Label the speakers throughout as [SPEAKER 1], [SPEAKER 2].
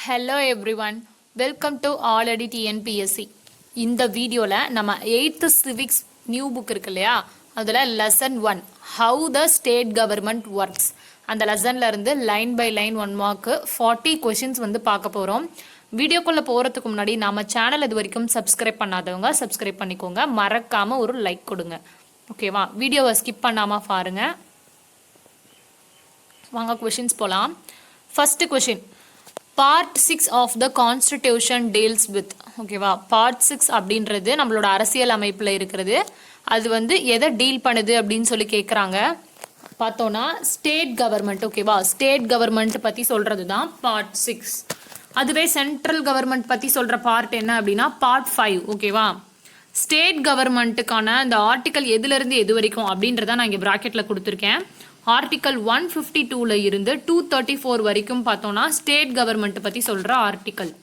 [SPEAKER 1] Hello everyone, welcome to already TNPSC. இந்த வீடியோவில் நம்ம 8th சிவிக்ஸ் நியூ புக் இருக்கு இல்லையா, அதில் lesson 1 how the state government works, அந்த லெசனில் இருந்து லைன் பை லைன் 1 மார்க்கு 40 கொஷின்ஸ் வந்து பார்க்க போகிறோம். வீடியோக்குள்ளே போகிறதுக்கு முன்னாடி நம்ம சேனல் இது வரைக்கும் சப்ஸ்கிரைப் பண்ணாதவங்க சப்ஸ்கிரைப் பண்ணிக்கோங்க, மறக்காமல் ஒரு லைக் கொடுங்க. ஓகேவா, வீடியோவை ஸ்கிப் பண்ணாமல் பாருங்கள். வாங்க கொஷின்ஸ் போகலாம். First question, part 6 of the constitution deals with. ஓகேவா, பார்ட் 6 அப்படின்றது நம்மளோட அரசியல் அமைப்பில் இருக்கிறது. அது வந்து எதை டீல் பண்ணுது அப்படின்னு சொல்லி கேட்குறாங்க. பார்த்தோன்னா ஸ்டேட் கவர்மெண்ட். ஓகேவா, ஸ்டேட் கவர்மெண்ட் பற்றி சொல்கிறது தான் பார்ட் 6. அதுவே சென்ட்ரல் கவர்மெண்ட் பற்றி சொல்கிற பார்ட் என்ன அப்படின்னா பார்ட் 5. ஓகேவா, ஸ்டேட் கவர்மெண்ட்டுக்கான அந்த ஆர்டிக்கல் எதுலேருந்து எது வரைக்கும் அப்படின்றத நான் இங்கே ப்ராக்கெட்டில் கொடுத்துருக்கேன். ஆர்டிக்கல் 152ல இருந்து 234 வரைக்கும் பார்த்தோம்னா ஸ்டேட் கவர்மெண்ட் பற்றி சொல்கிற ஆர்டிக்கல்.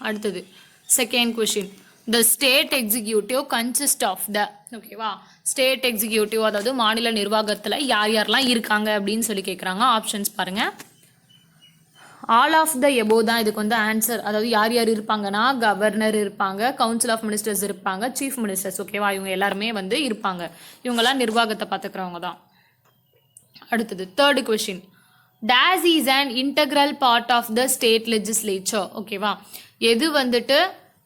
[SPEAKER 1] அடுத்தது second question, the state executive consist of the. ஓகேவா, ஸ்டேட் எக்ஸிக்யூட்டிவ் அதாவது மாநில நிர்வாகத்தில் யார் யாரெல்லாம் இருக்காங்க அப்படின்னு சொல்லி கேட்குறாங்க. ஆப்ஷன்ஸ் பாருங்கள். ஆல் ஆஃப் த எபோ தான் இதுக்கு வந்து ஆன்சர். அதாவது யார் யார் இருப்பாங்கன்னா கவர்னர் இருப்பாங்க, கவுன்சில் ஆஃப் மினிஸ்டர்ஸ் இருப்பாங்க, சீஃப் மினிஸ்டர்ஸ். ஓகேவா, இவங்க எல்லாருமே வந்து இருப்பாங்க. இவங்கெல்லாம் நிர்வாகத்தை பார்த்துக்கிறவங்க தான். அடுத்தது third question, dash is and integral part of the state legislature. ஓகேவா, எது வந்துட்டு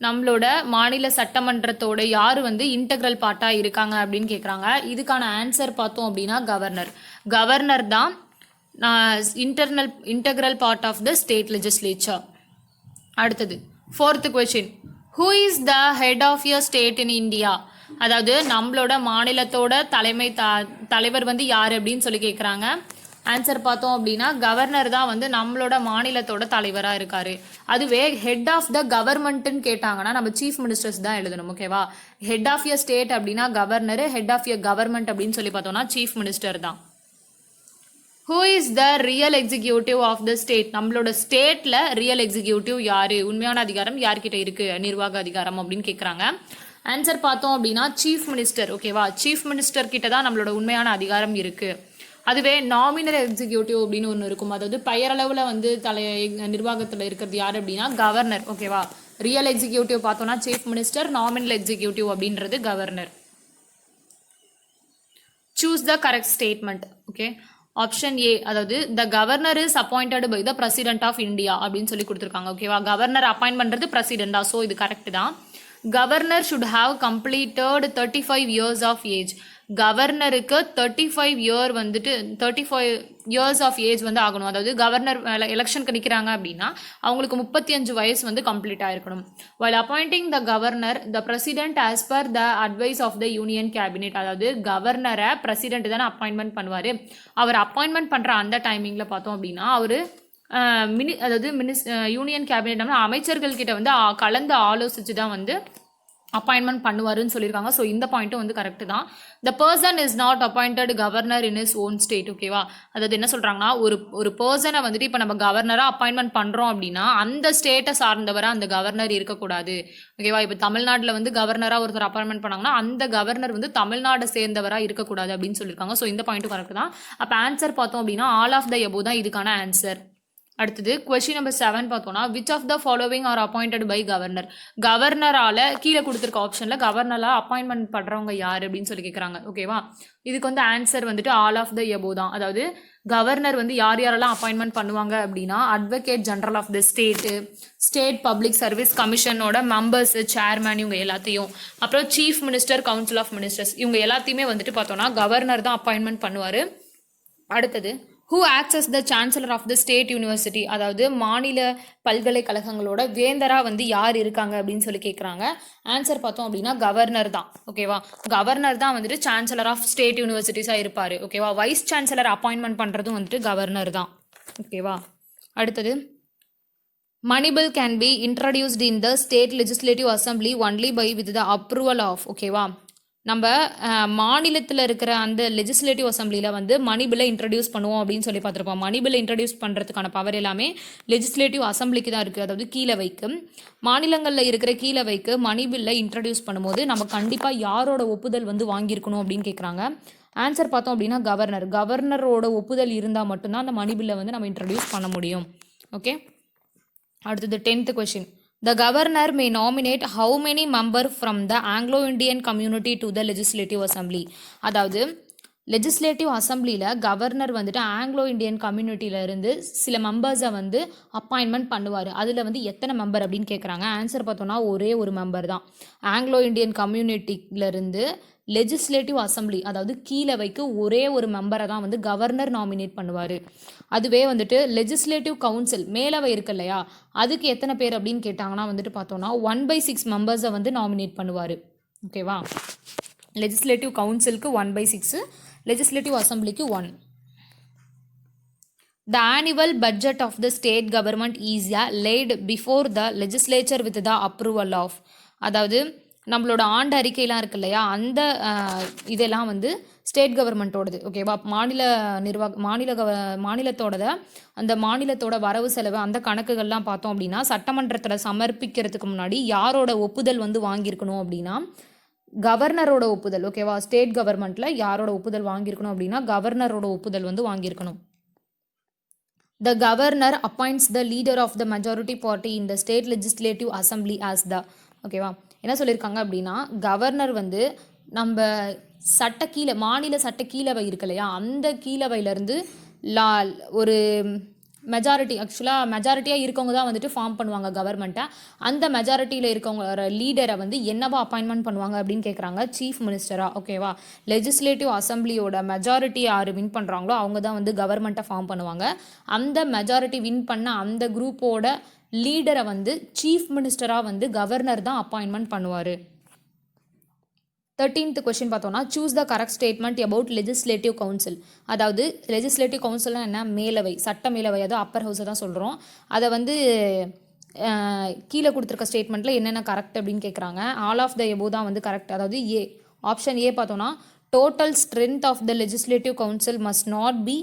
[SPEAKER 1] நம்மளோட மாநில சட்டமன்றத்தோட யார் வந்து இன்டெக்ரல் பார்ட்டாக இருக்காங்க அப்படின்னு கேட்குறாங்க. இதுக்கான ஆன்சர் பார்த்தோம் அப்படின்னா கவர்னர். கவர்னர் தான் integral part of the state legislature. அடுத்தது fourth question, who is the head of your state in India. அதாவது நம்மளோட மாநிலத்தோட தலைவர் வந்து யார் அப்படின்னு சொல்லி கேட்குறாங்க. ஆன்சர் பார்த்தோம் அப்படின்னா கவர்னர் தான் வந்து நம்மளோட மாநிலத்தோட தலைவராக இருக்காரு. அதுவே ஹெட் ஆஃப் த கவர்மெண்ட்னு கேட்டாங்கன்னா நம்ம சீஃப் மினிஸ்டர்ஸ் தான் எழுதணும். ஓகேவா, ஹெட் ஆஃப் யர் ஸ்டேட் அப்படின்னா governor, head of your government அப்படின்னு சொல்லி பார்த்தோம்னா சீஃப் மினிஸ்டர் தான். Who is the real executive of the state. நம்மளோட ஸ்டேட்டில் ரியல் எக்ஸிக்யூட்டிவ் யார், உண்மையான அதிகாரம் யார்கிட்ட இருக்குது, நிர்வாக அதிகாரம் அப்படின்னு கேட்குறாங்க. ஆன்சர் பார்த்தோம் அப்படின்னா சீஃப் மினிஸ்டர். ஓகேவா, சீஃப் மினிஸ்டர் கிட்ட தான் நம்மளோட உண்மையான அதிகாரம் இருக்குது. அதுவே நாமினல் எக்ஸிக்யூட்டிவ் அப்படின்னு ஒன்று இருக்கும். அதாவது பெயரளவில் வந்து நிர்வாகத்தில் இருக்கிறது யார் அப்படின்னா கவர்னர். ஓகேவா, ரியல் எக்ஸிக்யூட்டிவ் பார்த்தோம்னா சீஃப் மினிஸ்டர், நாமினல் எக்ஸிக்யூட்டிவ் அப்படின்றது governor. Choose the correct statement. Okay, option A, அதாவது the governor is appointed by the president of India அப்படின்னு சொல்லி கொடுத்துருக்காங்க. ஓகேவா, கவர்னர் அப்பாயின்ட் பண்ணுறது பிரசிடென்டா, ஸோ இது கரெக்ட் தான். Governor should have completed 35 years of age. கவர்னருக்கு 35 இயர் வந்துட்டு 35 இயர்ஸ் ஆஃப் ஏஜ் வந்து ஆகணும். அதாவது கவர்னர் எலெக்ஷனுக்கு நிற்கிறாங்க அப்படின்னா அவங்களுக்கு 35 வயசு வந்து கம்ப்ளீட் ஆயிருக்கணும். While appointing the governor the president as per the advice of the union cabinet. அதாவது கவர்னரை பிரசிடென்ட் தானே அப்பாயின்மெண்ட் பண்ணுவார். அவர் அப்பாயின்மெண்ட் பண்ணுற அந்த டைமிங்கில் பார்த்தோம் அப்படின்னா அவர் யூனியன் கேபினெட் அமைச்சர்கள் கிட்ட வந்து கலந்து ஆலோசித்து தான் வந்து அப்பாயின்மெண்ட் பண்ணுவாருன்னு சொல்லியிருக்காங்க. ஸோ இந்த பாயிண்ட்டும் வந்து கரெக்டு தான். The person is not appointed governor in is own state. ஓகேவா, அதாவது என்ன சொல்கிறாங்கன்னா ஒரு பர்சனை வந்துட்டு இப்போ நம்ம கவர்னராக அப்பாயின்மெண்ட் பண்ணுறோம் அப்படின்னா அந்த ஸ்டேட்டை சார்ந்தவராக அந்த கவர்னர் இருக்கக்கூடாது. ஓகேவா, இப்போ தமிழ்நாட்டில் வந்து கவர்னராக ஒருத்தர் அப்பாயின்மெண்ட் பண்ணாங்கன்னா அந்த கவர்னர் வந்து தமிழ்நாட்டை சேர்ந்தவராக இருக்கக்கூடாது அப்படின்னு சொல்லியிருக்காங்க. ஸோ இந்த பாயிண்ட்டும் கரெக்ட் தான். அப்போ ஆன்சர் பார்த்தோம் அப்படின்னா ஆல் ஆஃப் த எபோ தான் இதுக்கான ஆன்சர். அடுத்தது கொஸ்டின் நம்பர் 7 பார்த்தோம்னா which of the following are appointed by governor. கவர்னரால் கீழே கொடுத்துருக்க ஆப்ஷனில் கவர்னரால் அப்பாயின்மெண்ட் பண்ணுறவங்க யார் அப்படின்னு சொல்லி கேட்குறாங்க. ஓகேவா, இதுக்கு வந்து ஆன்சர் வந்துட்டு ஆல் ஆஃப் த எபோ தான். அதாவது கவர்னர் வந்து யார் யாரெல்லாம் அப்பாயின்மெண்ட் பண்ணுவாங்க அப்படின்னா advocate general of the state public service கமிஷனோட மெம்பர்ஸ், சேர்மேன், இவங்க எல்லாத்தையும், அப்புறம் chief minister, council of ministers, இவங்க எல்லாத்தையுமே வந்துட்டு பார்த்தோம்னா கவர்னர் தான் அப்பாயின்மெண்ட் பண்ணுவார். அடுத்தது who acts as the chancellor of the state university. அதாவது மாநில பல்கலைக்கழகங்களோட வேந்தராக வந்து யார் இருக்காங்க அப்படின்னு சொல்லி கேட்குறாங்க. ஆன்சர் பார்த்தோம் அப்படின்னா கவர்னர் தான். ஓகேவா, கவர்னர் தான் வந்துட்டு சான்சலர் ஆஃப் ஸ்டேட் யூனிவர்சிட்டிஸாக இருப்பார். ஓகேவா, வைஸ் சான்சலர் அப்பாயின்மெண்ட் பண்ணுறதும் வந்துட்டு கவர்னர் தான். ஓகேவா, அடுத்தது money bill can be introduced in the state legislative assembly only by with the approval of. ஓகேவா, நம்ம மாநிலத்தில் இருக்கிற அந்த லெஜிஸ்லேட்டிவ் அசம்பிளியில் வந்து மணி பில்லை இன்ட்ரடியூஸ் பண்ணுவோம் அப்படின்னு சொல்லி பார்த்துருப்போம். மணி பில்லை இன்ட்ரடியூஸ் பண்ணுறதுக்கான பவர் எல்லாமே லெஜிஸ்லேட்டிவ் அசம்பிளிக்கு தான் இருக்குது. அதாவது கீழவைக்கு, மாநிலங்களில் இருக்கிற கீழவைக்கு மணி பில்லை இன்ட்ரடியூஸ் பண்ணும்போது நம்ம கண்டிப்பாக யாரோட ஒப்புதல் வந்து வாங்கியிருக்கணும் அப்படின்னு கேட்குறாங்க. ஆன்சர் பார்த்தோம் அப்படின்னா கவர்னரோட ஒப்புதல் இருந்தால் மட்டும்தான் அந்த மணி பில்லை வந்து நம்ம இன்ட்ரடியூஸ் பண்ண முடியும். ஓகே. அடுத்தது 10th question. The governor may nominate how many members from the Anglo-Indian community to the legislative assembly. அதாவது லெஜிஸ்லேட்டிவ் அசம்பிளியில் கவர்னர் வந்துட்டு ஆங்கிலோ இண்டியன் கம்யூனிட்டியிலேருந்து சில மெம்பர்ஸை வந்து அப்பாயின்மெண்ட் பண்ணுவார். அதில் வந்து எத்தனை மெம்பர் அப்படின்னு கேட்குறாங்க. ஆன்சர் பார்த்தோன்னா ஒரே ஒரு மெம்பர் தான். ஆங்கிலோ இண்டியன் கம்யூனிட்டியிலேருந்து லெஜிஸ்லேட்டிவ் அசம்பிளி அதாவது கீழவைக்கு ஒரே ஒரு மெம்பரை தான் வந்து கவர்னர் நாமினேட் பண்ணுவார். அதுவே வந்துட்டு லெஜிஸ்லேட்டிவ் கவுன்சில் மேலவை இருக்கு இல்லையா, அதுக்கு எத்தனை பேர் அப்படின்னு கேட்டாங்கன்னா வந்துட்டு பார்த்தோன்னா 1/6 மெம்பர்ஸை வந்து நாமினேட் பண்ணுவார். ஓகேவா. லெஜிஸ்லேட்டிவ் கவுன்சிலுக்கு 1/6, லெஜிஸ்லேட்டிவ் அசம்பிளிக்கு 1. The annual budget of the state government is laid before the legislature with the approval of. அதாவது நம்மளோட ஆண்டு அறிக்கையெல்லாம் இருக்கு இல்லையா, அந்த இதெல்லாம் வந்து ஸ்டேட் கவர்மெண்ட்டோடது. ஓகேவா. மாநிலத்தோடத அந்த மாநிலத்தோட வரவு செலவு அந்த கணக்குகள்லாம் பார்த்தோம் அப்படின்னா சட்டமன்றத்தில் சமர்ப்பிக்கிறதுக்கு முன்னாடி யாரோட ஒப்புதல் வந்து வாங்கியிருக்கணும் அப்படின்னா கவர்னரோட ஒப்புதல். ஓகேவா. ஸ்டேட் கவர்மெண்ட்டில் யாரோட ஒப்புதல் வாங்கியிருக்கணும் அப்படின்னா கவர்னரோட ஒப்புதல் வந்து வாங்கியிருக்கணும். The governor appoints the leader of the majority party in the state legislative assembly as the. ஓகேவா. என்ன சொல்லியிருக்காங்க அப்படின்னா கவர்னர் வந்து நம்ம மாநில சட்ட கீழவை இருக்கு இல்லையா, அந்த கீழவையிலேருந்து ஒரு மெஜாரிட்டியாக இருக்கவங்க தான் வந்துட்டு ஃபார்ம் பண்ணுவாங்க கவர்மெண்ட்டை. அந்த மெஜாரிட்டியில் இருக்கவங்க லீடரை வந்து என்னவா அப்பாயின்மெண்ட் பண்ணுவாங்க அப்படின்னு கேட்குறாங்க, சீஃப் மினிஸ்டரா. ஓகேவா. லெஜிஸ்லேட்டிவ் அசம்பிளியோட மெஜாரிட்டி யார் வின் பண்ணுறாங்களோ அவங்க தான் வந்து கவர்மெண்ட்டை ஃபார்ம் பண்ணுவாங்க. அந்த மெஜாரிட்டி வின் பண்ண அந்த குரூப்போட லீடரை வந்து சீஃப் மினிஸ்டராக வந்து கவர்னர் தான் அப்பாயின்மெண்ட் பண்ணுவார். 13th கொஷின் பார்த்தோன்னா choose the correct statement about legislative council. அதாவது லெஜிஸ்லேட்டிவ் கவுன்சில்னா என்ன, மேலவை, சட்ட மேலவை, அது அப்பர் ஹவுஸை தான் சொல்கிறோம். அதை வந்து கீழே கொடுத்துருக்க ஸ்டேட்மெண்ட்டில் என்னென்ன கரெக்ட் அப்படின்னு கேட்குறாங்க. ஆல் ஆஃப் த எபோவ் தான் வந்து கரெக்ட். அதாவது ஏ, ஆப்ஷன் ஏ பார்த்தோன்னா total strength of the legislative council must not be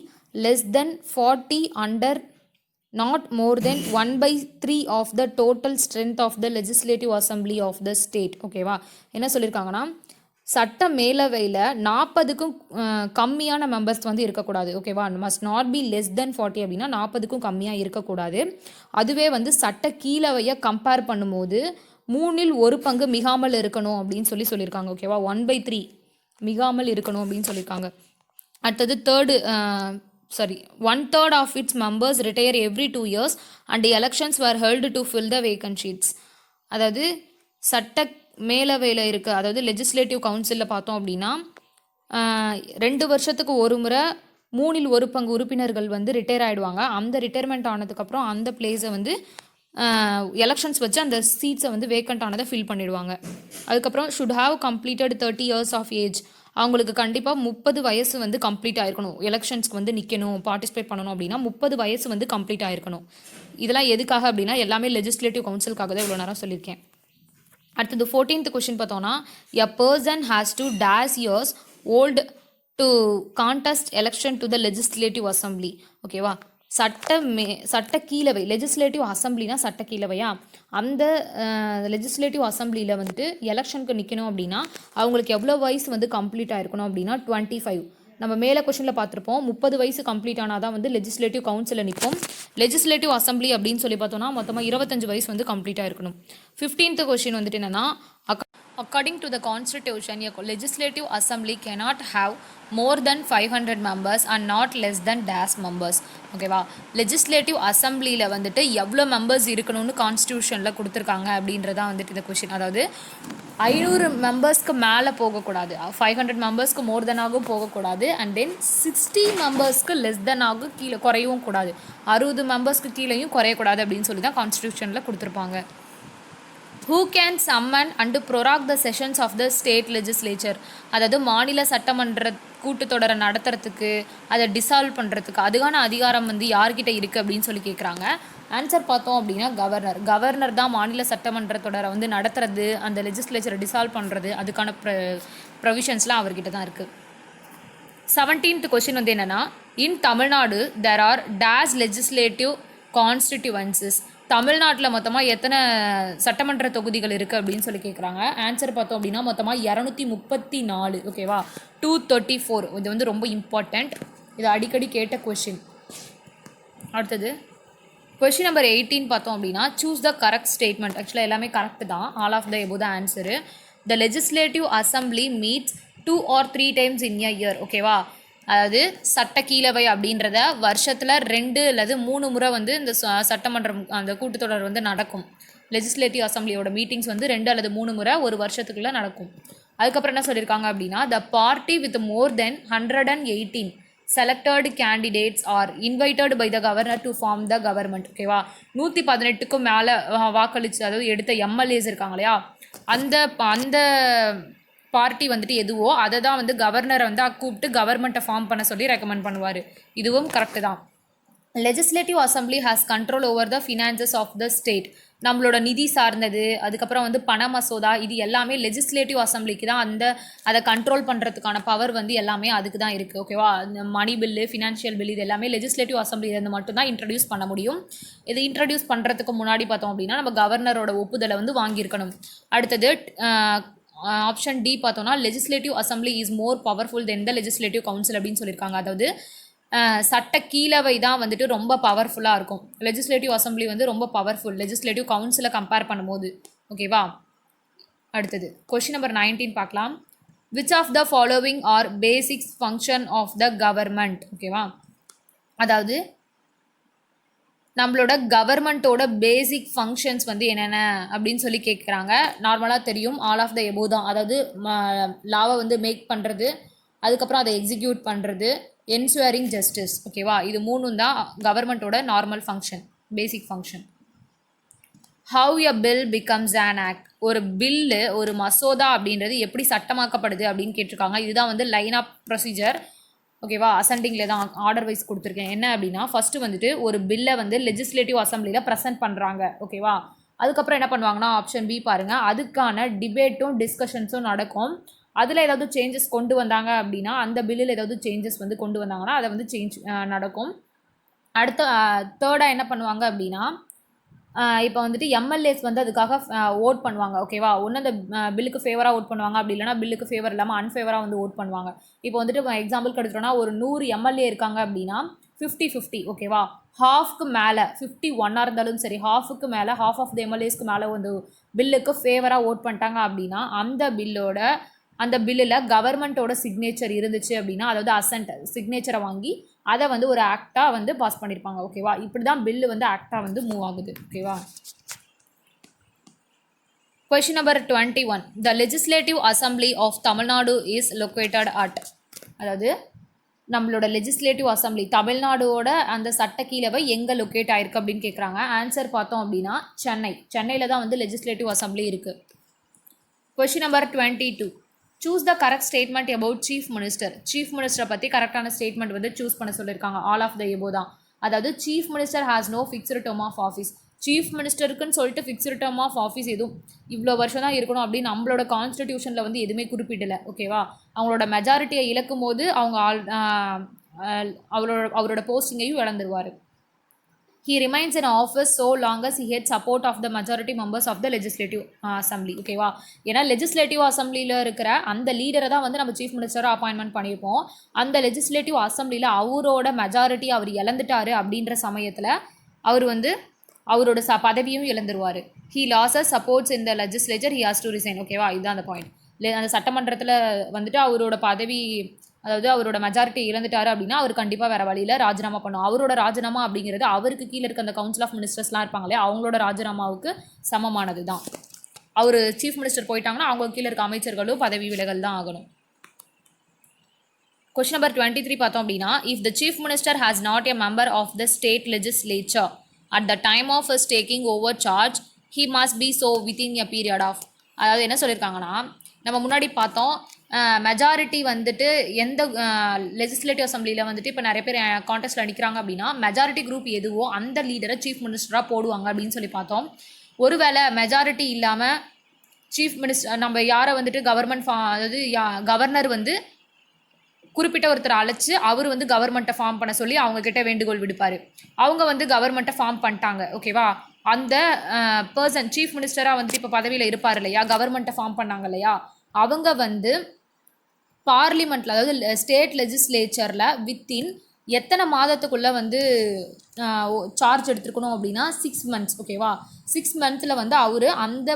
[SPEAKER 1] less than 40 under not more than 1/3 of the total strength of the legislative assembly of the state. ஓகேவா. என்ன சொல்லியிருக்காங்கன்னா சட்ட மேலவையில் 40க்கும் கம்மியான members வந்து இருக்கக்கூடாது. ஓகேவா. Must not be less than 40 அப்படின்னா 40க்கும் கம்மியாக இருக்கக்கூடாது. அதுவே வந்து சட்ட கீழவையை கம்பேர் பண்ணும்போது 1/3 மிகாமல் இருக்கணும் அப்படின்னு சொல்லியிருக்காங்க. ஓகேவா. 1/3 மிகாமல் இருக்கணும் அப்படின்னு சொல்லியிருக்காங்க. அடுத்தது 1/3 of its members retire every 2 years and the elections were held to fill the vacant seats. அதாவது சட்ட மேலவையில் இருக்க, அதாவது லெஜிஸ்லேட்டிவ் கவுன்சிலில் பார்த்தோம் அப்படின்னா 2 வருஷத்துக்கு ஒரு முறை 1/3 உறுப்பினர்கள் வந்து ரிட்டையர் ஆகிடுவாங்க. அந்த ரிட்டையர்மெண்ட் ஆனதுக்கப்புறம் அந்த பிளேஸை வந்து எலெக்ஷன்ஸ் வச்சு அந்த சீட்ஸை வந்து வேக்கண்ட் ஆனதை ஃபில் பண்ணிடுவாங்க. அதுக்கப்புறம் should have completed 30 years of age. அவங்களுக்கு கண்டிப்பாக 30 வயசு வந்து கம்ப்ளீட் ஆகிருக்கணும். எலெக்ஷன்ஸ்க்கு வந்து நிற்கணும், பார்ட்டிசிபேட் பண்ணணும் அப்படின்னா 30 வயசு வந்து கம்ப்ளீட் ஆகிருக்கணும். இதெல்லாம் எதுக்காக அப்படின்னா எல்லாமே லெஜிஸ்லேட்டிவ் கவுன்சிலுக்காக தான் இவ்வளோ நேரம் சொல்லியிருக்கேன். அடுத்தது 14th கொஷின் பார்த்தோன்னா a person has to dash years old to contest election to the legislative assembly. ஓகேவா. சட்ட கீழவை, லெஜிஸ்லேட்டிவ் அசம்பிளினா சட்ட கீழவையா, அந்த லெஜிஸ்லேட்டிவ் அசம்பிளியில் வந்துட்டு எலெக்ஷனுக்கு நிற்கணும் அப்படின்னா அவங்களுக்கு எவ்வளோ வயசு வந்து கம்ப்ளீட் ஆகிருக்கணும் அப்படின்னா 25. நம்ம மேலே கொஷனில் பார்த்துருப்போம் 30 வயசு கம்ப்ளீட் ஆனால் தான் வந்து லெஜிஸ்லேட்டிவ் கவுன்சிலில் நிற்கும். லெஜிஸ்லேட்டிவ் அசம்பிளி அப்படின்னு சொல்லி பார்த்தோன்னா மொத்தமாக 25 வயசு வந்து கம்ப்ளீட்டாக இருக்கணும். 15th கொஷின் வந்துட்டு என்னென்னா according to the constitution a legislative assembly cannot have more than 500 members and not less than dash members. ஓகேவா. லெஜிஸ்லேட்டிவ் அசம்பிளியில் வந்துட்டு எவ்வளோ மெம்பர்ஸ் இருக்கணும்னு கான்ஸ்டியூஷனில் கொடுத்துருக்காங்க அப்படின்றதான் வந்துட்டு இந்த கொஷின். அதாவது 500 மெம்பர்ஸ்க்கு மேலே போகக்கூடாது, 500 மெம்பர்ஸ்க்கு மோர் தெனாகவும் போகக்கூடாது, அண்ட் தென் 60 மெம்பர்ஸ்க்கு லெஸ் தெனாகும் கீழே குறையவும் கூடாது, 60 மெம்பர்ஸ்க்கு கீழேயும் குறையக்கூடாது அப்படின்னு சொல்லி தான் கான்ஸ்டியூஷனில் கொடுத்துருப்பாங்க. Who can summon and prorogue the sessions of the state legislature. அதாவது மாநில சட்டமன்ற கூட்டத்தொடரை நடத்துறதுக்கு, அதை டிசால்வ் பண்ணுறதுக்கு அதுக்கான அதிகாரம் வந்து யார்கிட்ட இருக்குது அப்படின்னு சொல்லி கேட்குறாங்க. ஆன்சர் பார்த்தோம் அப்படின்னா கவர்னர் தான் மாநில சட்டமன்ற தொடரை வந்து நடத்துறது, அந்த லெஜிஸ்லேச்சரை டிசால்வ் பண்ணுறது, அதுக்கான ப்ரொவிஷன்ஸ்லாம் அவர்கிட்ட தான் இருக்குது. 17th கொஷின் வந்து என்னென்னா இன் Tamil Nadu there are dash legislative constituencies. தமிழ்நாட்டில் மொத்தமாக எத்தனை சட்டமன்ற தொகுதிகள் இருக்குது அப்படின்னு சொல்லி கேட்குறாங்க. ஆன்சர் பார்த்தோம் அப்படின்னா மொத்தமாக 234. ஓகேவா. 234 இது வந்து ரொம்ப இம்பார்ட்டண்ட், இது அடிக்கடி கேட்ட கொஷின். அடுத்தது கொஷின் நம்பர் 18 பார்த்தோம் அப்படின்னா சூஸ் த கரெக்ட் ஸ்டேட்மெண்ட். ஆக்சுவலாக எல்லாமே கரெக்ட் தான். ஆல் ஆஃப் த எபோ தான் answer. The legislative assembly meets 2 or 3 times in a year. ஓகேவா, அதாவது சட்டக்கீழவை அப்படின்றத வருஷத்தில் 2 அல்லது 3 முறை வந்து இந்த சட்டமன்றம் அந்த கூட்டத்தொடர் வந்து நடக்கும். லெஜிஸ்லேட்டிவ் அசம்பிளியோட மீட்டிங்ஸ் வந்து 2 அல்லது 3 முறை ஒரு வருஷத்துக்குள்ளே நடக்கும். அதுக்கப்புறம் என்ன சொல்லியிருக்காங்க அப்படின்னா the party with more then 118 selected candidates are invited by the governor to form the government. ஓகேவா, 118க்கும் மேலே வாக்களிச்சு அதாவது எடுத்த எம்எல்ஏஸ் இருக்காங்க இல்லையா, அந்த அந்த பார்ட்டி வந்துட்டு எதுவோ அதை தான் வந்து கவர்னரை வந்து கூப்பிட்டு கவர்மெண்ட்டை ஃபார்ம் பண்ண சொல்லி ரெக்கமெண்ட் பண்ணுவார். இதுவும் கரெக்டு தான். Legislative assembly has control over the finances of the state. நம்மளோட நிதி சார்ந்தது, அதுக்கப்புறம் வந்து பண மசோதா, இது எல்லாமே லெஜிஸ்லேட்டிவ் அசம்பிளிக்கு தான் அதை கண்ட்ரோல் பண்ணுறதுக்கான பவர் வந்து எல்லாமே அதுக்கு தான் இருக்குது. ஓகேவா, இந்த மணி பில்லு, ஃபினான்ஷியல் பில், இது எல்லாமே லெஜிஸ்லேட்டிவ் அசம்பிளியிலேருந்து மட்டும்தான் இன்ட்ரடியூஸ் பண்ண முடியும். இது இன்ட்ரடியூஸ் பண்ணுறதுக்கு முன்னாடி பார்த்தோம் அப்படின்னா நம்ம கவர்னரோட ஒப்புதலை வந்து வாங்கியிருக்கணும். அடுத்தது ஆப்ஷன் டி பார்த்தோம்னா legislative assembly is more powerful then the legislative council அப்படின்னு சொல்லியிருக்காங்க. அதாவது சட்ட கீழவை தான் வந்துட்டு ரொம்ப பவர்ஃபுல்லாக இருக்கும். லெஜிஸ்லேட்டிவ் அசம்பிளி வந்து ரொம்ப பவர்ஃபுல் லெஜிஸ்லேட்டிவ் கவுன்சிலை கம்பேர் பண்ணும்போது. ஓகேவா, அடுத்தது கொஷின் நம்பர் 19 பார்க்கலாம். Which of the following are basics function of the government. ஓகேவா, அதாவது நம்மளோட கவர்மெண்ட்டோட பேசிக் ஃபங்க்ஷன்ஸ் வந்து என்னென்ன அப்படின்னு சொல்லி கேட்குறாங்க. நார்மலாக தெரியும், ஆல் ஆஃப் த எபோ தான். அதாவது லாவை வந்து மேக் பண்ணுறது, அதுக்கப்புறம் அதை எக்ஸிக்யூட் பண்ணுறது, என்ஷுவரிங் ஜஸ்டிஸ். ஓகேவா, இது 3 தான் கவர்மெண்ட்டோட normal function, basic function. How a bill becomes an act. ஒரு பில்லு, ஒரு மசோதா அப்படின்றது எப்படி சட்டமாக்கப்படுது அப்படின்னு கேட்டிருக்காங்க. இதுதான் வந்து லைன் ஆஃப் ப்ரொசீஜர். ஓகேவா, அசெண்டிங்கில் தான் ஆர்டர் வைஸ் கொடுத்துருக்கேன். என்ன அப்படின்னா ஃபஸ்ட்டு வந்துட்டு ஒரு பில்லை வந்து லெஜிஸ்லேட்டிவ் அசம்பிளியில் ப்ரெசென்ட் பண்ணுறாங்க. ஓகேவா, அதுக்கப்புறம் என்ன பண்ணுவாங்கன்னா ஆப்ஷன் பி பாருங்கள், அதுக்கான டிபேட்டும் டிஸ்கஷன்ஸும் நடக்கும். அதில் ஏதாவது சேஞ்சஸ் கொண்டு வந்தாங்க அப்படின்னா, அந்த பில்லில் ஏதாவது சேஞ்சஸ் வந்து கொண்டு வந்தாங்கன்னா அதை வந்து நடக்கும். அடுத்த தேர்டாக என்ன பண்ணுவாங்க அப்படின்னா இப்போ வந்துட்டு எம்எல்ஏஸ் வந்து அதுக்காக ஓட் பண்ணுவாங்க. ஓகேவா, ஒன்று அந்த பில்லுக்கு ஃபேவராக ஓட் பண்ணுவாங்க, அப்படி இல்லைனா பில்லுக்கு ஃபேவர் இல்லாமல் அன்ஃபேவராக வந்து ஓட் பண்ணுவாங்க. இப்போ வந்துட்டு எக்ஸாம்பிளுக்கு எடுத்துட்டோம்னா ஒரு 100 எம்எல்ஏ இருக்காங்க அப்படின்னா 50-50. ஓகேவா, ஹாஃப்க்கு மேலே 51 இருந்தாலும் சரி, ஹாஃபுக்கு மேலே ஹாஃப் ஆஃப் த எம்எல்ஏஸ்க்கு மேலே வந்து பில்லுக்கு ஃபேவராக ஓட் பண்ணிட்டாங்க அப்படின்னா அந்த பில்லில் கவர்மெண்ட்டோட சிக்னேச்சர் இருந்துச்சு அப்படின்னா, அதாவது அசன்ட் சிக்னேச்சரை வாங்கி அதை வந்து ஒரு ஆக்டாக வந்து பாஸ் பண்ணியிருப்பாங்க. ஓகேவா, இப்படி தான் பில்லு வந்து ஆக்டாக வந்து மூவ் ஆகுது. ஓகேவா, question number 21. The legislative assembly of Tamil Nadu is located at. அதாவது நம்மளோட லெஜிஸ்லேட்டிவ் அசம்பிளி தமிழ்நாடோட அந்த சட்டக்கீழவை எங்கே லொக்கேட் ஆயிருக்கு அப்படின்னு கேட்குறாங்க. ஆன்சர் பார்த்தோம் அப்படின்னா சென்னையில் தான் வந்து லெஜிஸ்லேட்டிவ் அசம்பிளி இருக்குது. Question number 22. Choose the correct statement about chief minister. Chief மினிஸ்டரை பற்றி கரெக்டான ஸ்டேட்மெண்ட் வந்து சூஸ் பண்ண சொல்லியிருக்காங்க. ஆல் ஆஃப் த எபோ தான். அதாவது chief minister has no fixed term of office. Chief மினிஸ்டருக்குன்னு சொல்லிட்டு ஃபிக்ஸ்டு டேர்ம் ஆஃப் ஆஃபீஸ் எதுவும் இவ்வளோ வருஷம் தான் இருக்கணும் அப்படின்னு நம்மளோட கான்ஸ்டிடியூஷனில் வந்து எதுவுமே குறிப்பிடலை. ஓகேவா, அவங்களோட மெஜாரிட்டியை இழக்கும் போது அவங்க அவரோட போஸ்டிங்கையும் இழந்துருவார். He remains in office so long as he had support of the majority members of the legislative assembly. ஓகேவா, ஏன்னா லெஜிஸ்லேட்டிவ் அசம்பிளியில் இருக்கிற அந்த லீடரை தான் வந்து நம்ம சீஃப் மினிஸ்டராக அப்பாயின்மெண்ட் பண்ணியிருப்போம். அந்த லெஜிஸ்லேட்டிவ் அசம்பிளியில் அவரோட மெஜாரிட்டி அவர் இழந்துட்டாரு அப்படின்ற சமயத்தில் அவர் வந்து அவரோட பதவியும் இழந்துருவார். He loses supports in the legislature, he has to resign. ஓகேவா, இதுதான் அந்த பாயிண்ட். அந்த சட்டமன்றத்தில் வந்துட்டு அவரோட பதவி, அதாவது அவரோட மெஜாரிட்டி இழந்துட்டாரு அப்படின்னா அவர் கண்டிப்பாக வேறு வழியில் ராஜினாமா பண்ணும். அவரோட ராஜினாமா அப்படிங்கிறது அவருக்கு கீழே இருக்க அந்த கவுன்சில் ஆஃப் மினிஸ்டர்ஸ்லாம் இருப்பாங்களே அவங்களோட ராஜினாமாவுக்கு சமமானது தான். அவர் சீஃப் மினிஸ்டர் போயிட்டாங்கன்னா அவங்க கீழே இருக்க அமைச்சர்களும் பதவி விலகல் தான் ஆகணும். கொஸ்டின் நம்பர் 23 பார்த்தோம் அப்படின்னா if the chief minister has not a member of the state legislature at the time of his taking over charge he must be so within a period of. அதாவது என்ன சொல்லியிருக்காங்கன்னா நம்ம முன்னாடி பார்த்தோம் மெஜாரிட்டி வந்துட்டு எந்த லெஜிஸ்லேட்டிவ் அசம்பிளியில் வந்துட்டு இப்போ நிறைய பேர் கான்டெஸ்ட்டில் நிற்கிறாங்க அப்படின்னா மெஜாரிட்டி குரூப் எதுவோ அந்த லீடரை சீஃப் மினிஸ்டராக போடுவாங்க அப்படின்னு சொல்லி பார்த்தோம். ஒருவேளை மெஜாரிட்டி இல்லாமல் சீஃப் மினிஸ்டர் நம்ம யாரை வந்துட்டு அதாவது கவர்னர் வந்து குறிப்பிட்ட ஒருத்தர் அழைச்சி அவர் வந்து கவர்மெண்ட்டை ஃபார்ம் பண்ண சொல்லி அவங்கக்கிட்ட வேண்டுகோள் விடுப்பார். அவங்க வந்து கவர்மெண்ட்டை ஃபார்ம் பண்ணிட்டாங்க. ஓகேவா, அந்த பர்சன் சீஃப் மினிஸ்டராக வந்துட்டு இப்போ பதவியில் இருப்பார் இல்லையா, கவர்மெண்ட்டை ஃபார்ம் பண்ணாங்க இல்லையா, அவங்க வந்து பார்லிமெண்ட்டில் அதாவது ஸ்டேட் லெஜிஸ்லேச்சரில் வித்தின் எத்தனை மாதத்துக்குள்ளே வந்து சார்ஜ் எடுத்துருக்கணும் அப்படின்னா 6 months ஓகேவா. 6 monthஸில் வந்து அவர் அந்த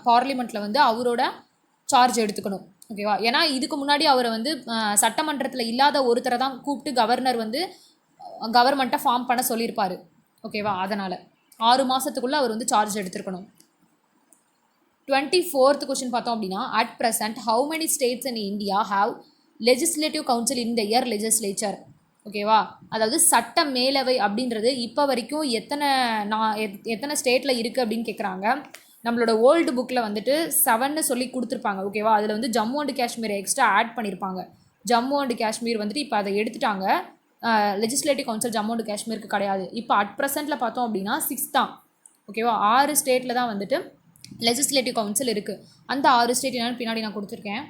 [SPEAKER 1] பார்லிமெண்ட்டில் வந்து அவரோட சார்ஜ் எடுத்துக்கணும் ஓகேவா. ஏன்னா இதுக்கு முன்னாடி அவரை வந்து சட்டமன்றத்தில் இல்லாத ஒருத்தரை தான் கூப்பிட்டு கவர்னர் வந்து கவர்மெண்ட்டை ஃபார்ம் பண்ண சொல்லியிருப்பார் ஓகேவா. அதனால் 6 மாதத்துக்குள்ளே அவர் வந்து சார்ஜ் எடுத்துருக்கணும். 24th கொஸ்டின் பார்த்தோம் அப்படின்னா at present how many states in India have legislative council in the year legislature ஓகேவா. அதாவது சட்ட மேலவை அப்படின்றது இப்போ வரைக்கும் எத்தனை ஸ்டேட்டில் இருக்குது அப்படின்னு கேட்குறாங்க. நம்மளோட ஓல்டு புக்கில் வந்துட்டு 7ன்னு சொல்லி கொடுத்துருப்பாங்க ஓகேவா. அதில் வந்து Jammu and Kashmir extra add பண்ணியிருப்பாங்க. ஜம்மு அண்ட் காஷ்மீர் வந்துட்டு இப்போ அதை எடுத்துட்டாங்க. லெஜிஸ்லேட்டிவ் கவுன்சில் ஜம்மு அண்ட் காஷ்மீருக்கு கிடையாது. இப்போ அட் ப்ரெசென்ட்டில் பார்த்தோம் அப்படின்னா 6 தான் ஓகேவா. 6 ஸ்டேட்டில் தான் வந்துட்டு லெஜிஸ்லேட்டிவ் கவுன்சில் இருக்குது. அந்த 6 ஸ்டேட் என்னன்னு பின்னாடி நான் கொடுத்துருக்கேன்.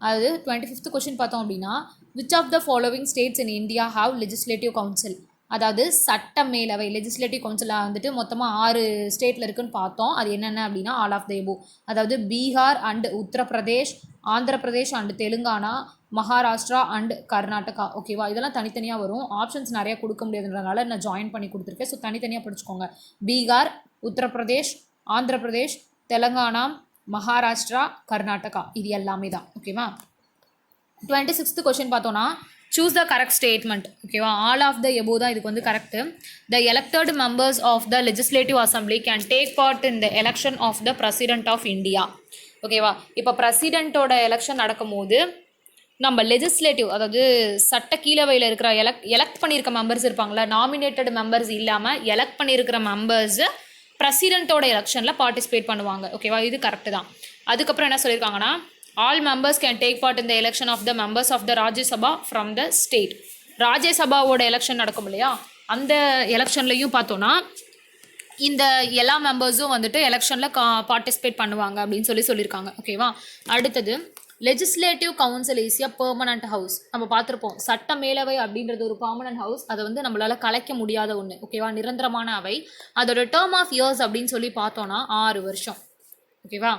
[SPEAKER 1] அது 25th கொஸ்டின் பார்த்தோம் அப்படின்னா which of the following states in India have legislative council, அதாவது சட்ட மேலவை லெஜிஸ்லேட்டிவ் கவுன்சிலாக வந்துட்டு மொத்தமாக 6 ஸ்டேட்டில் இருக்குன்னு பார்த்தோம். அது என்னென்ன அப்படின்னா ஆல் ஆஃப் த எபோ, அதாவது Bihar and Uttar Pradesh, Andhra Pradesh and Telangana, Maharashtra and Karnataka ஓகேவா. இதெல்லாம் தனித்தனியாக வரும். ஆப்ஷன்ஸ் நிறையா கொடுக்க முடியாதுன்றதுனால நான் ஜாயின் பண்ணி கொடுத்துருக்கேன். ஸோ தனித்தனியாக படிச்சுக்கோங்க. பீகார், உத்தரப்பிரதேஷ், ஆந்திர பிரதேஷ், தெலுங்கானா, மகாராஷ்டிரா, கர்நாடகா இது எல்லாமே தான் ஓகேவா. 26th கொஸ்டின் பார்த்தோன்னா சூஸ் த கரெக்ட் ஸ்டேட்மெண்ட் ஓகேவா. ஆல் ஆஃப் த எபோ தான் இதுக்கு வந்து correct. The elected members of the legislative assembly can take part in the election of the president of India ஓகேவா. இப்போ பிரசிடென்ட்டோட எலெக்ஷன் நடக்கும்போது நம்ம லெஜிஸ்லேட்டிவ் அதாவது சட்ட கீழவையில் இருக்கிற எலெக்ட் பண்ணியிருக்க மெம்பர்ஸ் இருப்பாங்களா, நாமினேட்டட் மெம்பர்ஸ் இல்லாமல் எலெக்ட் பண்ணியிருக்கிற மெம்பர்ஸு பிரசிடென்ட்டோட எலெக்ஷனில் பார்ட்டிசிபேட் பண்ணுவாங்க ஓகேவா. இது கரெக்டு தான். அதுக்கப்புறம் என்ன சொல்லியிருக்காங்கன்னா all members can take part in the election of the members of the Rajya Sabha from the state. ராஜ்யசபாவோட எலெக்ஷன் நடக்கும் இல்லையா, அந்த எலெக்ஷன்லையும் பார்த்தோன்னா இந்த எல்லா மெம்பர்ஸும் வந்துட்டு எலெக்ஷனில் பார்ட்டிசிபேட் பண்ணுவாங்க அப்படின்னு சொல்லியிருக்காங்க ஓகேவா. அடுத்தது legislative council is a permanent house. நம்ம பார்த்துருப்போம் சட்ட மேலவை அப்படின்றது ஒரு பெர்மனன்ட் ஹவுஸ். அதை வந்து நம்மளால் கலைக்க முடியாத ஒன்று ஓகேவா, நிரந்தரமான அவை. அதோட டேர்ம் ஆஃப் இயர்ஸ் அப்படின்னு சொல்லி பார்த்தோன்னா 6 வருஷம் ஓகேவா.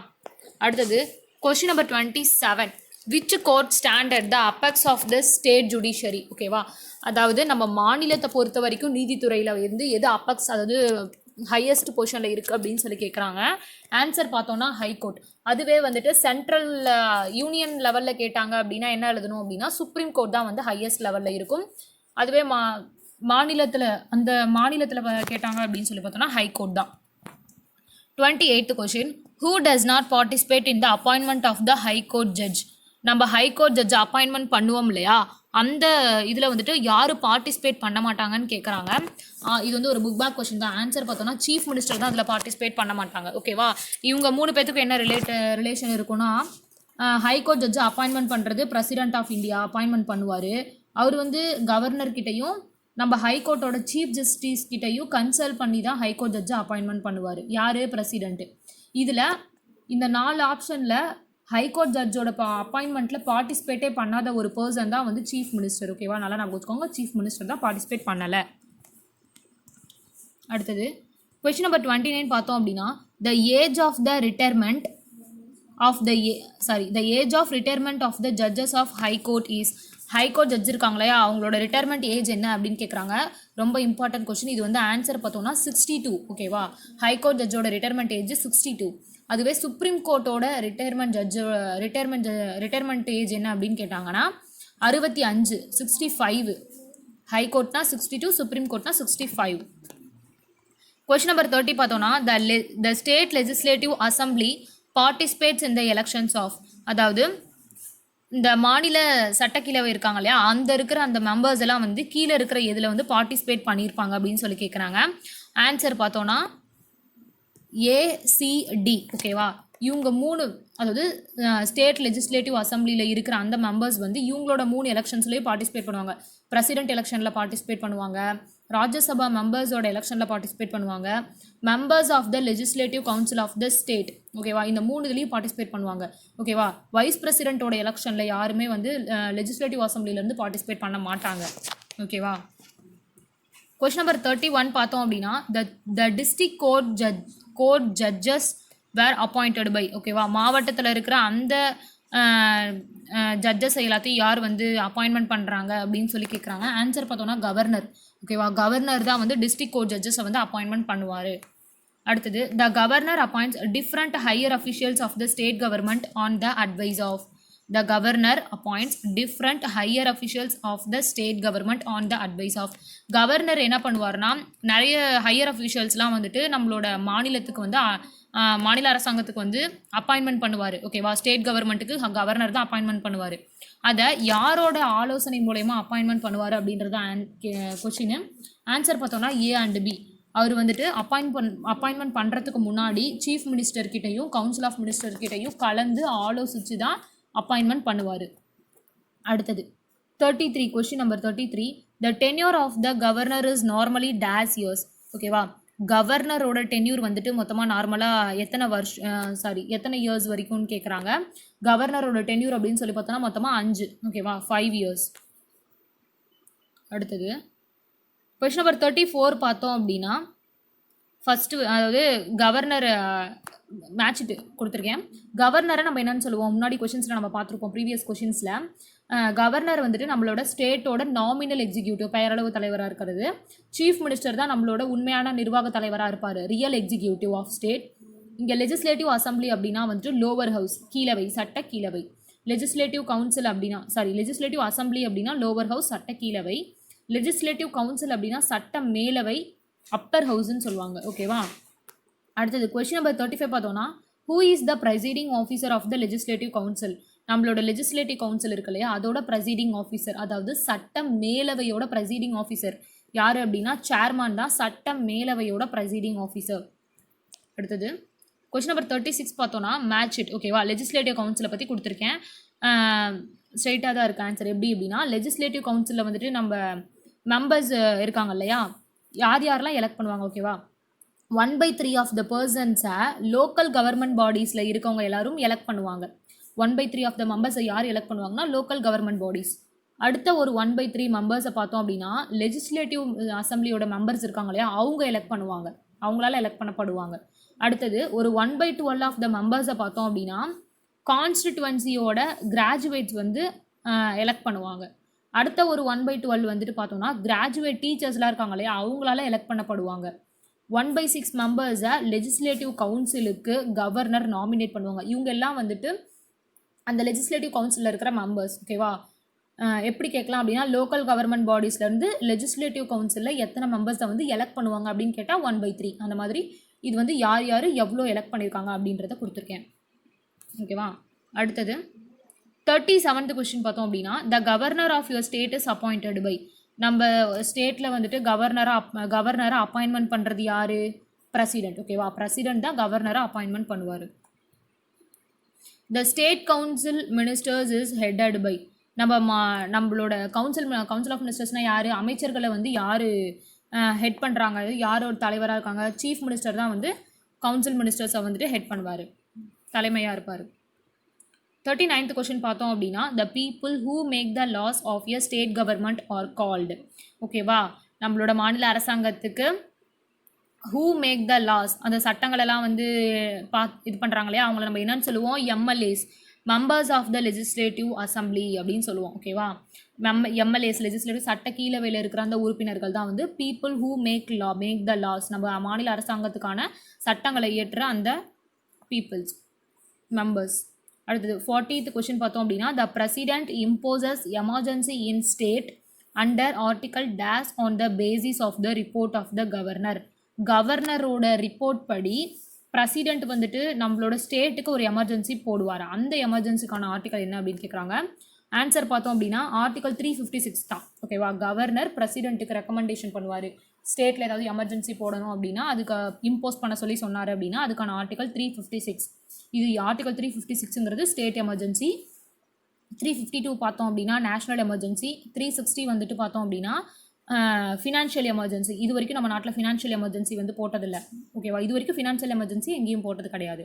[SPEAKER 1] அடுத்தது question number 27 which court standard the apex of the state judiciary ஓகேவா. அதாவது நம்ம மாநிலத்தை பொறுத்த வரைக்கும் நீதித்துறையில் இருந்து எது அப்பெக்ஸ் அதாவது ஹையஸ்ட் பொசிஷனில் இருக்குது அப்படின்னு சொல்லி கேட்குறாங்க. ஆன்சர் பார்த்தோன்னா ஹைகோர்ட். அதுவே வந்துட்டு சென்ட்ரல் யூனியன் லெவலில் கேட்டாங்க அப்படின்னா என்ன எழுதணும் அப்படின்னா சுப்ரீம் கோர்ட் தான் வந்து ஹையஸ்ட் லெவலில் இருக்கும். அதுவே மாநிலத்தில் அந்த மாநிலத்தில் கேட்டாங்க அப்படின்னு சொல்லி பார்த்தோன்னா ஹைகோர்ட் தான். 28th question who does not participate in the appointment of the high court judge. நம்ம ஹைகோர்ட் ஜட்ஜ் அப்பாயின்மெண்ட் பண்ணுவோம் இல்லையா, அந்த இதில் வந்துட்டு யார் பார்ட்டிசிபேட் பண்ண மாட்டாங்கன்னு கேட்குறாங்க. இது வந்து ஒரு புக் பேக் கொஸ்டின் தான். ஆன்சர் பார்த்தோன்னா சீஃப் மினிஸ்டர் தான் அதில் பார்ட்டிசிபேட் பண்ண மாட்டாங்க ஓகேவா. இவங்க 3 பேத்துக்கும் என்ன ரிலேஷன் இருக்குன்னா ஹைகோர்ட் ஜட்ஜை அப்பாயின்மெண்ட் பண்ணுறது பிரசிடென்ட் ஆஃப் இந்தியா அப்பாயின்மெண்ட் பண்ணுவார். அவர் வந்து கவர்னர்கிட்டையும் நம்ம ஹைகோர்ட்டோட சீஃப் ஜஸ்டிஸ் கிட்டையும் கன்சல்ட் பண்ணி தான் ஹைகோர்ட் ஜட்ஜை அப்பாயின்மெண்ட் பண்ணுவார். யார்? பிரசிடென்ட்டு. இதில் இந்த 4 ஆப்ஷனில் ஹைகோர்ட் ஜட்ஜோட அப்பாயின்மெண்ட்டில் பார்ட்டிசிபேட்டே பண்ணாத ஒரு பர்சன் தான் வந்து சீஃப் மினிஸ்டர் ஓகேவா. நல்லா நான் வச்சுக்கோங்க, சீஃப் மினிஸ்டர் தான் பார்ட்டிசிபேட் பண்ணலை. அடுத்தது கொஸ்டின் நம்பர் 29 பார்த்தோம் அப்படின்னா the age of the retirement of the age of retirement of the judges of high court is. High court judge இருக்காங்களா அவங்களோட ரிட்டையர்மெண்ட் ஏஜ் என்ன அப்படின்னு கேட்குறாங்க. ரொம்ப இம்பார்ட்டன்ட் கொஸ்டின். இது வந்து ஆன்சர் பார்த்தோம்னா 62 ஓகேவா. ஹைகோர்ட் ஜட்ஜோட ரிட்டையர்மெண்ட் ஏஜ் 62. அதுவே சுப்ரீம் கோர்ட்டோட ரிட்டையர்மெண்ட் ஏஜ் என்ன அப்படின்னு கேட்டாங்கன்னா 65 65. ஹைகோர்ட்னா 62, சுப்ரீம் கோர்ட்னா 65. கொஸ்டின் நம்பர் 30 பார்த்தோன்னா the state legislative assembly participates in the elections of. அதாவது இந்த மாநில சட்டக்கீழவை இருக்காங்க இல்லையா, அந்த இருக்கிற அந்த மெம்பர்ஸ் எல்லாம் வந்து கீழே இருக்கிற இதில் வந்து பார்ட்டிசிபேட் பண்ணியிருப்பாங்க அப்படின்னு சொல்லி கேட்குறாங்க. ஆன்சர் பார்த்தோன்னா ஏசிடி ஓகேவா. இவங்க 3 அதாவது ஸ்டேட் லெஜிஸ்லேட்டிவ் அசம்பிளியில் இருக்கிற அந்த மெம்பர்ஸ் வந்து இவங்களோட 3 எலெக்ஷன்ஸ்லேயும் பார்ட்டிசிபேட் பண்ணுவாங்க. பிரசிடென்ட் எலெக்ஷனில் பார்ட்டிசிபேட் பண்ணுவாங்க, ராஜ்யசபா மெம்பர்ஸோட எலெக்ஷனில் பார்ட்டிசிபேட் பண்ணுவாங்க, members of the legislative council of the state ஓகேவா. இந்த 3 இதுலேயும் பார்ட்டிசிபேட் பண்ணுவாங்க ஓகேவா. வைஸ் பிரசிடென்ட்டோட எலெக்ஷனில் யாருமே வந்து லெஜிஸ்லேட்டிவ் அசம்பிளிலேருந்து பார்ட்டிசிபேட் பண்ண மாட்டாங்க ஓகேவா. கொஸ்டின் நம்பர் 31 பார்த்தோம் அப்படின்னா the district court judges were appointed by ஓகேவா. மாவட்டத்தில் இருக்கிற அந்த ஜட்ஜஸ் எல்லாத்தையும் யார் வந்து அப்பாயின்மெண்ட் பண்ணுறாங்க அப்படின்னு சொல்லி கேட்குறாங்க. ஆன்சர் பார்த்தோன்னா கவர்னர் ஓகேவா. கவர்னர் தான் வந்து டிஸ்ட்ரிக்ட் கோர்ட் ஜட்ஜஸை வந்து அப்பாயின்மெண்ட் பண்ணுவார். அடுத்தது the governor appoints different higher officials of the state government on the advice of. The governor appoints different higher officials of the state government on the advice of. Governor என்ன பண்ணுவார்னா நிறைய higher அஃபிஷியல்ஸ்லாம் வந்துட்டு நம்மளோட மாநிலத்துக்கு வந்து மாநில அரசாங்கத்துக்கு வந்து அப்பாயின்மெண்ட் பண்ணுவார். ஓகேவா. ஸ்டேட் கவர்மெண்ட்டுக்கு கவர்னர் தான் அப்பாயின்மெண்ட் பண்ணுவார். அதை யாரோட ஆலோசனை மூலயமா அப்பாயின்மெண்ட் பண்ணுவார் அப்படின்றது கொஷின். ஆன்சர் பார்த்தோன்னா ஏ அண்ட் பி. அவர் வந்துட்டு அப்பாயின்மெண்ட் பண்ணுறதுக்கு முன்னாடி சீஃப் மினிஸ்டர்கிட்டையும் கவுன்சில் ஆஃப் மினிஸ்டர்கிட்டையும் கலந்து ஆலோசித்து தான் அப்பாயின்மெண்ட் பண்ணுவார். அடுத்தது 33 question number 33. The tenure of the governor is normally dash years. ஓகேவா. கவர்னரோட டென்யூர் வந்துட்டு மொத்தமாக நார்மலாக எத்தனை இயர்ஸ் வரைக்கும்னு கேட்குறாங்க. கவர்னரோட டென்யூர் அப்படின்னு சொல்லி பார்த்தோன்னா மொத்தமாக 5. ஓகேவா. 5 இயர்ஸ். அடுத்தது கொஷின் நம்பர் 34 பார்த்தோம் அப்படின்னா ஃபஸ்ட்டு அதாவது கவர்னர் மேட்சிட்டு கொடுத்துருக்கேன். கவர்னரை நம்ம என்னென்னு சொல்லுவோம், முன்னாடி கொஷின்ஸில் நம்ம பார்த்துருப்போம் ப்ரீவியஸ் கொஷின்ஸில். கவர்னர் வந்துட்டு நம்மளோட ஸ்டேட்டோட நாமினல் எக்ஸிக்யூட்டிவ் பெயரளவு தலைவராக இருக்கிறது. சீஃப் மினிஸ்டர் தான் நம்மளோட உண்மையான நிர்வாக தலைவராக இருப்பார், ரியல் எக்ஸிக்யூட்டிவ் ஆஃப் ஸ்டேட். இங்கே லெஜிஸ்லேட்டிவ் அசம்பிளி அப்படின்னா வந்துட்டு லோவர் ஹவுஸ், கீழவை, சட்ட கீழவை. லெஜிஸ்லேட்டிவ் கவுன்சில் அப்படின்னா லெஜிஸ்லேட்டிவ் அசம்பிளி அப்படின்னா லோவர் ஹவுஸ், சட்ட கீழவை. லெஜிஸ்லேட்டிவ் கவுன்சில் அப்படின்னா சட்ட மேலவை, அப்பர் ஹவுஸ்ன்னு சொல்லுவாங்க. ஓகேவா. அடுத்தது கொஸ்டின் நம்பர் 35 பார்த்தோன்னா who is the presiding officer of the legislative council. நம்மளோட லெஜிஸ்லேட்டிவ் கவுன்சில் இருக்கு இல்லையா, அதோட ப்ரைசைடிங் ஆஃபீஸர், அதாவது சட்ட மேலவையோட ப்ரைசைடிங் ஆஃபீஸர் யார் அப்படின்னா சேர்மான் தான் சட்ட மேலவையோட ப்ரைசைடிங் ஆஃபீஸர். அடுத்தது கொஸ்டின் நம்பர் 36 பார்த்தோன்னா மேட்ச் இட். ஓகேவா. லெஜிஸ்லேட்டிவ் கவுன்சிலை பற்றி கொடுத்துருக்கேன், ஸ்ட்ரைட்டாக தான் இருக்குது ஆன்சர். எப்படி அப்படின்னா லெஜிஸ்லேட்டிவ் கவுன்சிலில் வந்துட்டு நம்ம மெம்பர்ஸ் இருக்காங்க இல்லையா, யார் யாரெல்லாம் எலெக்ட் பண்ணுவாங்க. ஓகேவா. 1/3 ஆஃப் த பர்சன்ஸை லோக்கல் கவர்மெண்ட் பாடிஸில் இருக்கவங்க எல்லாரும் எலெக்ட் பண்ணுவாங்க. 1/3 ஆஃப் த மெம்பர்ஸை யார் எலெக்ட் பண்ணுவாங்கன்னா லோக்கல் கவர்மெண்ட் பாடிஸ். அடுத்த ஒரு 1/3 மெம்பர்ஸை பார்த்தோம் அப்படின்னா லெஜிஸ்லேட்டிவ் அசம்பிளியோட மெம்பர்ஸ் இருக்காங்க இல்லையா, அவங்க எலெக்ட் பண்ணுவாங்க, அவங்களால எலெக்ட் பண்ணப்படுவாங்க. அடுத்தது ஒரு 1/12 ஆஃப் த மெம்பர்ஸை பார்த்தோம் அப்படின்னா கான்ஸ்டிடுவன்சியோட கிராஜுவேட்ஸ் வந்து எலெக்ட் பண்ணுவாங்க. அடுத்த ஒரு 1/12 வந்துட்டு பார்த்தோம்னா கிராஜுவேட் டீச்சர்ஸ்லாம் இருக்காங்க இல்லையா, அவங்களால எலெக்ட் பண்ணப்படுவாங்க. 1/6 மெம்பர்ஸை லெஜிஸ்லேட்டிவ் கவுன்சிலுக்கு கவர்னர் நாமினேட் பண்ணுவாங்க. இவங்க எல்லாம் வந்துட்டு அந்த லெஜிஸ்லேட்டிவ் கவுன்சிலில் இருக்கிற மெம்பர்ஸ். ஓகேவா. எப்படி கேட்கலாம் அப்படின்னா லோக்கல் கவர்மெண்ட் பாடிஸ்லேருந்து லெஜிஸ்லேட்டிவ் கவுன்சிலில் எத்தனை மெம்பர்ஸை வந்து எலெக்ட் பண்ணுவாங்க அப்படின்னு கேட்டால் 1/3. அந்த மாதிரி இது வந்து யார் யார் எவ்வளோ எலெக்ட் பண்ணியிருக்காங்க அப்படின்றத கொடுத்துருக்கேன். ஓகேவா. அடுத்தது 37th கொஸ்டின் பார்த்தோம் அப்படின்னா the governor of your state is appointed by. நம்ம ஸ்டேட்டில் வந்துட்டு கவர்னரை அப்பாயின்மெண்ட் பண்ணுறது யார், பிரசிடென்ட். ஓகேவா. பிரசிடென்ட் தான் கவர்னரை அப்பாயின்மெண்ட் பண்ணுவார். The state council ministers is headed by. நம்மளோட கவுன்சில் ஆஃப் மினிஸ்டர்ஸ்னால் யார், அமைச்சர்களை வந்து யார் ஹெட் பண்ணுறாங்க, யார் ஒரு தலைவராக இருக்காங்க, சீஃப் மினிஸ்டர் தான் வந்து கவுன்சில் மினிஸ்டர்ஸை வந்துட்டு ஹெட் பண்ணுவார், தலைமையாக இருப்பார். 39th கொஸ்டின் பார்த்தோம் அப்படின்னா the people who make the laws of a state government are called. ஓகேவா. நம்மளோட மாநில அரசாங்கத்துக்கு ஹூ மேக் த லாஸ், அந்த சட்டங்களெல்லாம் வந்து இது பண்ணுறாங்க இல்லையா, அவங்கள நம்ம என்னன்னு சொல்லுவோம், MLAs, members of the legislative assembly அப்படின்னு சொல்லுவோம். ஓகேவா. எம்எல்ஏஸ் லெஜிஸ்லேட்டிவ் சட்ட கீழவையில் இருக்கிற அந்த உறுப்பினர்கள் தான் வந்து people who make the laws, நம்ம மாநில அரசாங்கத்துக்கான சட்டங்களை ஏற்ற அந்த பீப்புள்ஸ், மெம்பர்ஸ். அடுத்தது 40th கொஸ்டின் பார்த்தோம் அப்படின்னா the president imposes emergency in state under article dash on the basis of the report of the governor. கவர்னரோட ரிப்போர்ட் படி பிரசிடென்ட் வந்துட்டு நம்மளோட ஸ்டேட்டுக்கு ஒரு எமர்ஜென்சி போடுவார். அந்த எமர்ஜென்சிக்கான ஆர்டிகல் என்ன அப்படின்னு கேட்குறாங்க. ஆன்சர் பார்த்தோம் அப்படின்னா ஆர்டிகல் 356 தான். ஓகேவா. கவர்னர் பிரசிடென்ட்டுக்கு ரெக்கமெண்டேஷன் பண்ணுவார், ஸ்டேட்டில் ஏதாவது எமர்ஜென்சி போடணும் அப்படின்னா அதுக்கு இம்போஸ் பண்ண சொல்லி சொன்னார் அப்படின்னா அதுக்கான ஆர்டிகல் 356. இது ஆர்டிகல் 356ங்கிறது ஸ்டேட் எமர்ஜென்சி. 352 பார்த்தோம் அப்படின்னா நேஷ்னல் எமர்ஜென்சி. 360 வந்துட்டு பார்த்தோம் அப்படின்னா ஃபினான்ஷியல் எமர்ஜென்சி. இது வரைக்கும் நம்ம நாட்டில் ஃபினான்ஷியல் எமர்ஜென்சி வந்து போட்டதில்லை. ஓகேவா. இது வரைக்கும் ஃபினான்ஷியல் எமர்ஜென்சி எங்கேயும் போட்டது கிடையாது.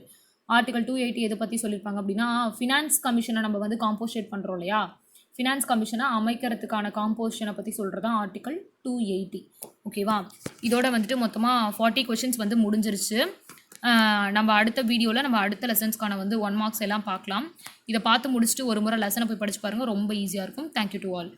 [SPEAKER 1] ஆர்டிகல் 280 எதை பற்றி சொல்லியிருப்பாங்க அப்படின்னா ஃபினான்ஸ் கமிஷனை நம்ம வந்து காம்போசிட் பண்ணுறோம் இல்லையா, ஃபினான்ஸ் கமிஷனை அமைக்கிறதுக்கான காம்போசிஷனை பற்றி சொல்கிறது தான் ஆர்டிகல் 280. ஓகேவா. இதோட வந்துட்டு மொத்தமாக 40 கொஷின்ஸ் வந்து முடிஞ்சிருச்சு. நம்ம அடுத்த வீடியோவில் நம்ம அடுத்த லெசன்ஸ்க்கான வந்து 1 மார்க்ஸ் எல்லாம் பார்க்கலாம். இதை பார்த்து முடிச்சுட்டு ஒரு முறை லெசனை போய் படிச்சு பாருங்கள், ரொம்ப ஈஸியாக இருக்கும். Thank you to all.